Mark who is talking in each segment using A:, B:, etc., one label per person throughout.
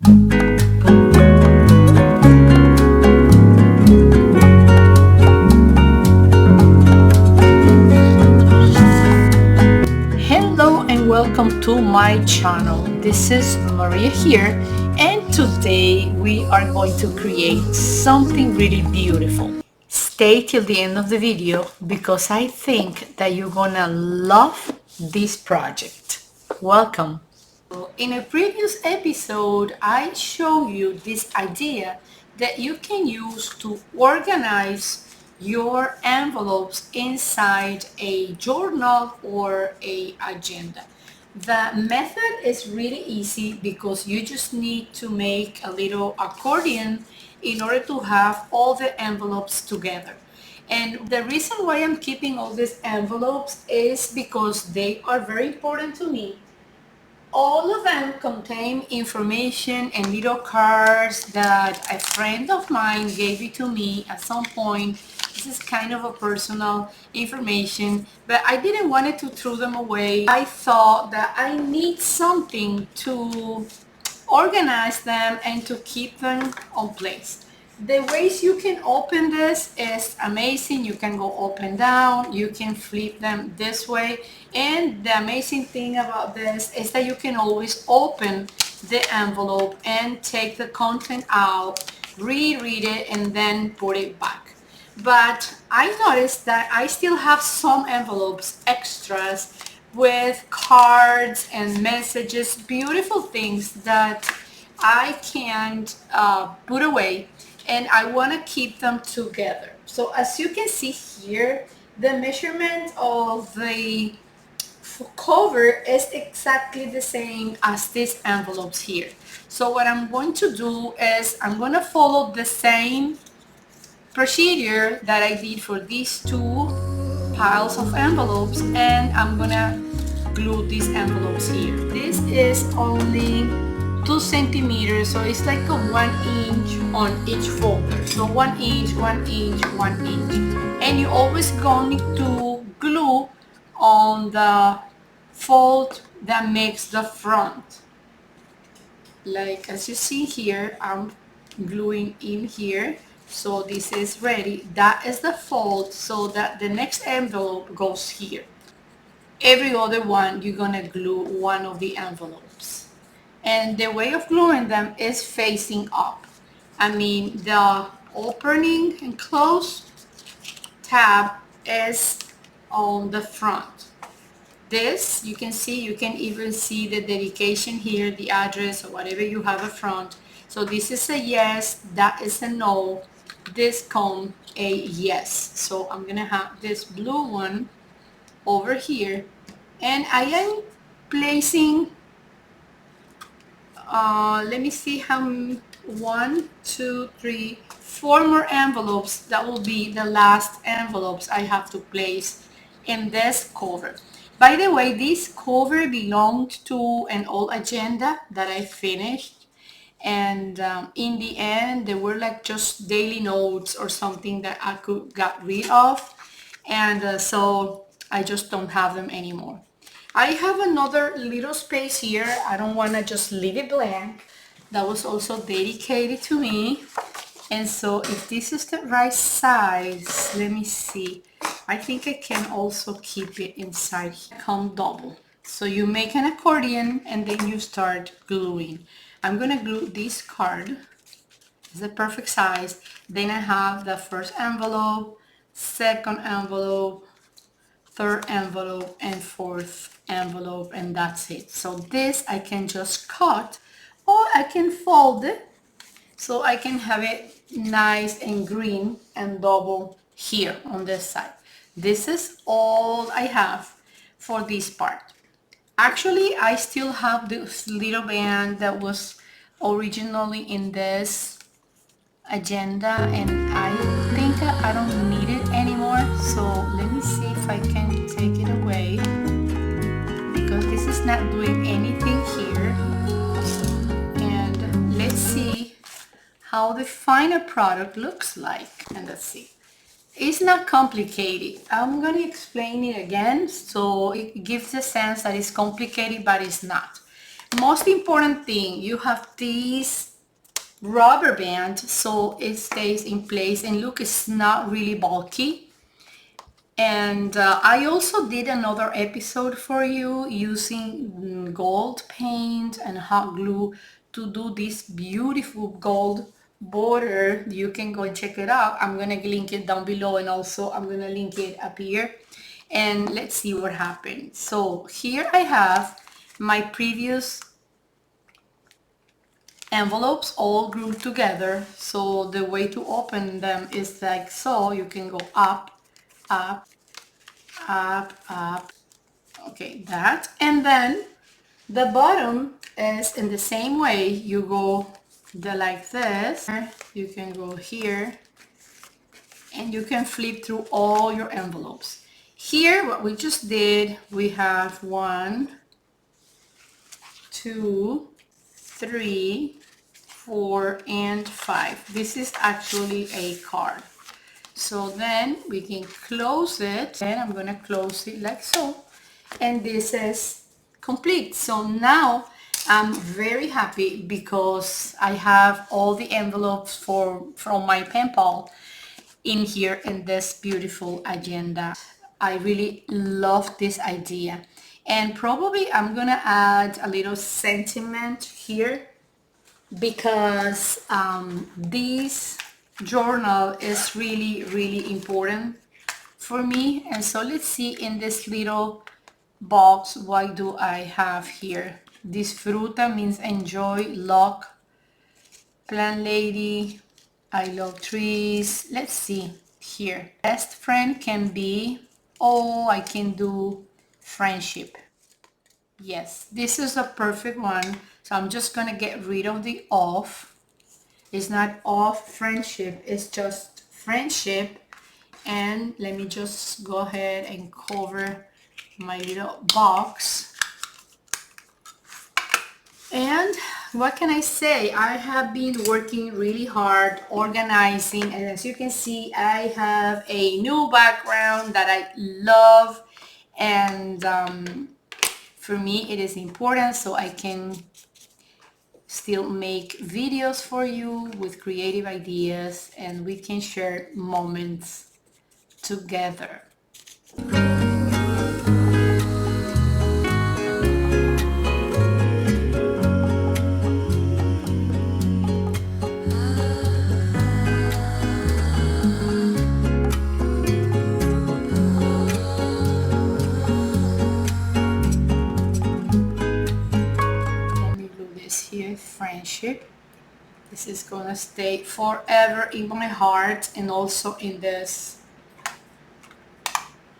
A: Hello and welcome to my channel. This is Maria here, and today we are going to create something really beautiful. Stay till the end of the video because I think that you're gonna love this project. Welcome. In a previous episode, I showed you this idea that you can use to organize your envelopes inside a journal or a agenda. The method is really easy because you just need to make a little accordion in order to have all the envelopes together. And the reason why I'm keeping all these envelopes is because they are very important to me. All of them contain information and little cards that a friend of mine gave it to me at some point. This is kind of a personal information, but I didn't want it to throw them away. I thought that I need something to organize them and to keep them on place. The ways you can open this is amazing. You can go up and down, you can flip them this way, and the amazing thing about this is that you can always open the envelope and take the content out, reread it, and then put it back. But I noticed that I still have some envelopes extras with cards and messages, beautiful things that I can't put away, and I want to keep them together. So as you can see here, the measurement of the cover is exactly the same as these envelopes here. So what I'm going to do is I'm going to follow the same procedure that I did for these two piles of envelopes, and I'm gonna glue these envelopes here. This is only 2 centimeters, so it's like a 1 inch on each folder. So 1 inch, 1 inch, 1 inch. And you always going to glue on the fold that makes the front. Like as you see here, I'm gluing in here. So this is ready. That is the fold so that the next envelope goes here. Every other one, you're gonna glue one of the envelopes. And the way of gluing them is facing up. I mean, the opening and close tab is on the front. This, you can see, you can even see the dedication here, the address or whatever you have up front. So this is a yes, that is a no, this come a yes. So I'm gonna have this blue one over here, and I am placing, let me see how many, 1, 2, 3, 4 more envelopes. That will be the last envelopes I have to place in this cover. By the way, this cover belonged to an old agenda that I finished, and in the end they were like just daily notes or something that I could got rid of, and so I just don't have them anymore. I have another little space here. I don't want to just leave it blank. That was also dedicated to me. And so if this is the right size, let me see. I think I can also keep it inside here. Come double. So you make an accordion and then you start gluing. I'm gonna glue this card. It's the perfect size. Then I have the first envelope, second envelope, third envelope, and fourth envelope, and that's it. So this I can just cut, or I can fold it so I can have it nice and green and double here on this side. This is all I have for this part. Actually, I still have this little band that was originally in this agenda, and I think I don't need it anymore. So let me see if I can take it away, because this is not doing anything here. And let's see how the final product looks like. And let's see. It's not complicated. I'm going to explain it again so it gives the sense that it's complicated, but it's not. Most important thing, you have this rubber band so it stays in place, and look, it's not really bulky. And I also did another episode for you using gold paint and hot glue to do this beautiful gold border. You can go and check it out. I'm gonna link it down below, and also I'm gonna link it up here, and let's see what happens. So here I have my previous envelopes all glued together. So the way to open them is like so. You can go up, up, up, up. Okay, that. And then the bottom is in the same way. You go like this. You can go here, and you can flip through all your envelopes. Here, what we just did, we have 1, 2, 3, 4, and 5. This is actually a card. So then we can close it, and I'm gonna close it like so, and this is complete. So now I'm very happy because I have all the envelopes from my pen pal in here in this beautiful agenda. I really love this idea, and probably I'm gonna add a little sentiment here because this journal is really, really important for me. And so let's see in this little box, what do I have here? Disfruta means enjoy, luck, plant lady, I love trees. Let's see here. Best friend can be, oh, I can do friendship. Yes, this is a perfect one. So I'm just gonna get rid of the off. It's not off friendship, it's just friendship. And let me just go ahead and cover my little box. And what can I say? I have been working really hard organizing, and as you can see, I have a new background that I love, and for me it is important so I can still make videos for you with creative ideas, and we can share moments together. Let me do this here, friendship. This is gonna stay forever in my heart, and also in this.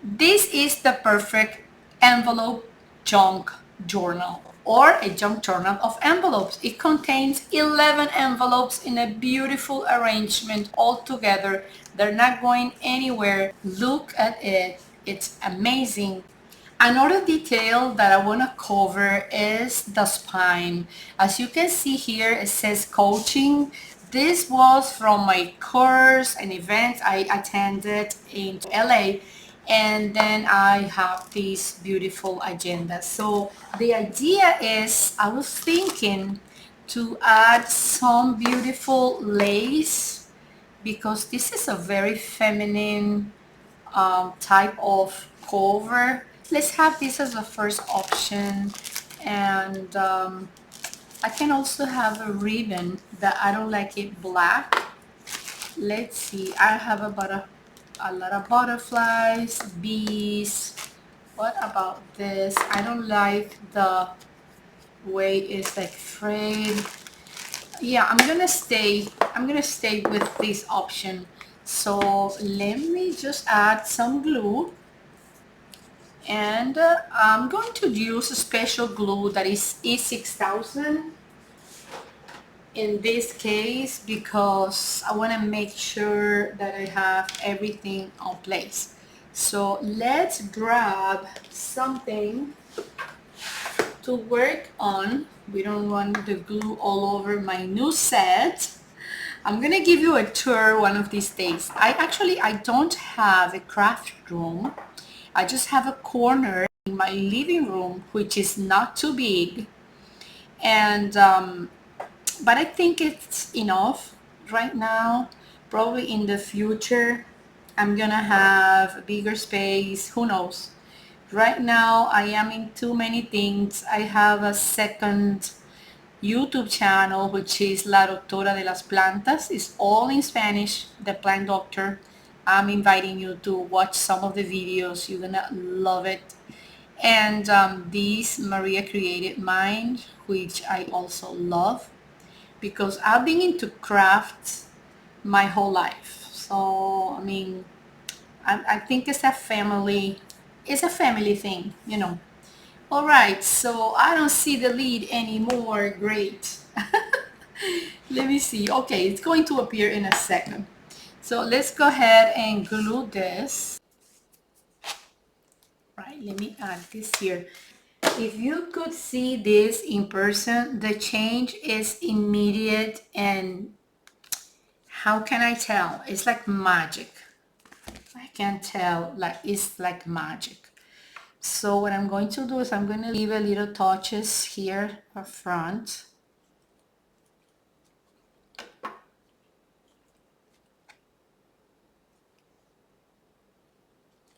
A: This is the perfect envelope junk journal, or a junk journal of envelopes. It contains 11 envelopes in a beautiful arrangement all together. They're not going anywhere. Look at it. It's amazing. Another detail that I want to cover is the spine. As you can see here, it says coaching. This was from my course and event I attended in LA. And then I have this beautiful agenda. So the idea is, I was thinking to add some beautiful lace, because this is a very feminine type of cover. Let's have this as a first option. And I can also have a ribbon that I don't like it black. Let's see, I have a lot of butterflies, bees. What about this? I don't like the way it's like frayed. Yeah, I'm gonna stay with this option. So let me just add some glue, and I'm going to use a special glue that is E6000 in this case, because I want to make sure that I have everything on place. So let's grab something to work on. We don't want the glue all over my new set. I'm gonna give you a tour one of these days. I don't have a craft room. I just have a corner in my living room, which is not too big. And but I think it's enough right now. Probably in the future I'm gonna have a bigger space, who knows. Right now I am in too many things. I have a second YouTube channel which is La Doctora de las Plantas. It's all in Spanish, The Plant Doctor. I'm inviting you to watch some of the videos. You're gonna love it. And this Maria Created Mind, which I also love because I've been into crafts my whole life. So, I mean, I think it's a family thing, you know. All right, so I don't see the lead anymore. Great. Let me see. Okay, it's going to appear in a second. So let's go ahead and glue this. Right, let me add this here. If you could see this in person, the change is immediate, and how can I tell? It's like magic. I can tell, like it's like magic. So what I'm going to do is I'm going to leave a little touches here up front.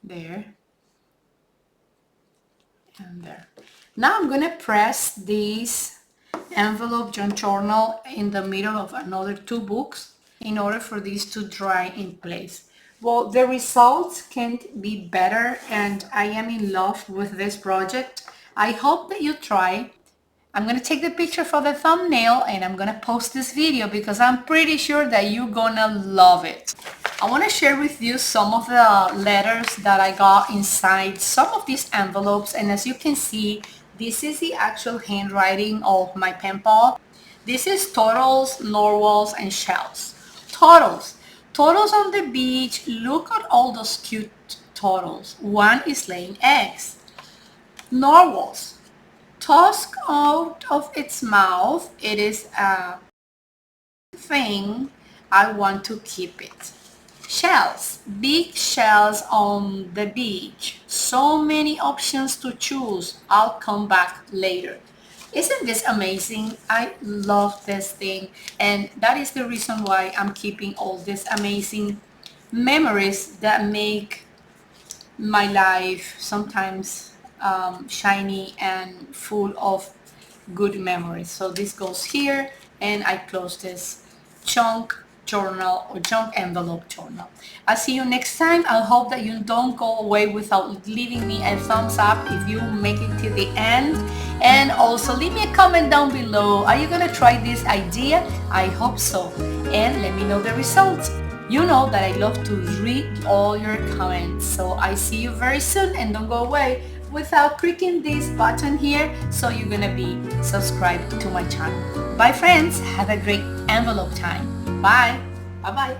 A: There. And there. Now I'm going to press this envelope journal in the middle of another two books in order for these to dry in place. Well, the results can't be better, and I am in love with this project. I hope that you try. I'm going to take the picture for the thumbnail and I'm going to post this video because I'm pretty sure that you're going to love it. I want to share with you some of the letters that I got inside some of these envelopes, and as you can see, this is the actual handwriting of my pen pal. This is turtles, narwhals, and shells. Turtles. Turtles on the beach. Look at all those cute turtles. One is laying eggs. Narwhals. Tusk out of its mouth. It is a thing. I want to keep it. Shells. Big shells on the beach. So many options to choose. I'll come back later. Isn't this amazing? I love this thing, and that is the reason why I'm keeping all these amazing memories that make my life sometimes shiny and full of good memories. So this goes here, and I close this chunk journal or junk envelope journal. I'll see you next time. I hope that you don't go away without leaving me a thumbs up if you make it to the end, and also leave me a comment down below. Are you gonna try this idea? I hope so, and let me know the results. You know that I love to read all your comments. So I see you very soon, and don't go away without clicking this button here so you're gonna be subscribed to my channel. Bye friends, have a great envelope time. Bye. Bye-bye.